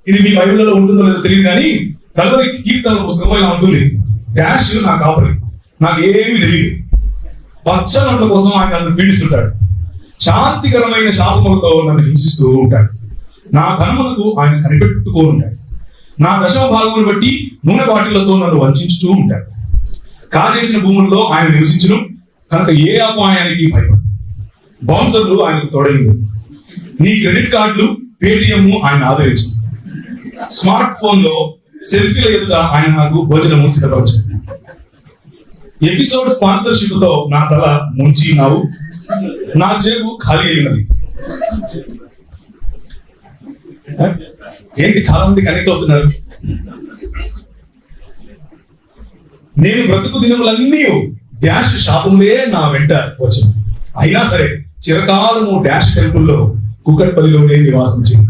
ఇది మీ బైబిల్లో ఉంటుందో లేదో తెలియదు కానీ కల్వరి కీర్తనల పుస్తకంలో ఇలా ఉంటుంది, డాష్ నా కాపరి, నాకు ఏమీ తెలియదు, పచ్చనట్ల కోసం ఆయన నన్ను పీడిస్తుంటాడు, శాంతికరమైన శాపములతో నన్ను హింసిస్తూ ఉంటాడు, నా ధనములకు ఆయన కనిపెట్టుకో ఉంటాడు, నా దశమ భాగమును బట్టి నూనె బాటిళ్లతో నన్ను వంచుతూ ఉంటాడు, కాజేసిన భూముల్లో ఆయన నివసించును కనుక ఏ అపాయానికి భయపడు, బౌన్సర్లు ఆయనకు తోడైంది, నీ క్రెడిట్ కార్డులు పేటిఎం ఆయన ఆదరించు, స్మార్ట్ ఫోన్ లో సెల్ఫీల ఎదుట ఆయన నాకు భోజనము సిద్ధపరచు, ఎపిసోడ్ స్పాన్సర్షిప్ తో నా తల ముంచినావు, నా జేబు ఖాళీ అయినది. ఏంటి చాలా మంది కనెక్ట్ అవుతున్నారు. నేను బ్రతుకు దినములన్నీ డాష్ శాపములే నా వెంట వచ్చాను, అయినా సరే చిరకాలము డాష్ టెంపుల్లో కుకట్పల్లిలోనే నివాసం చేయండి.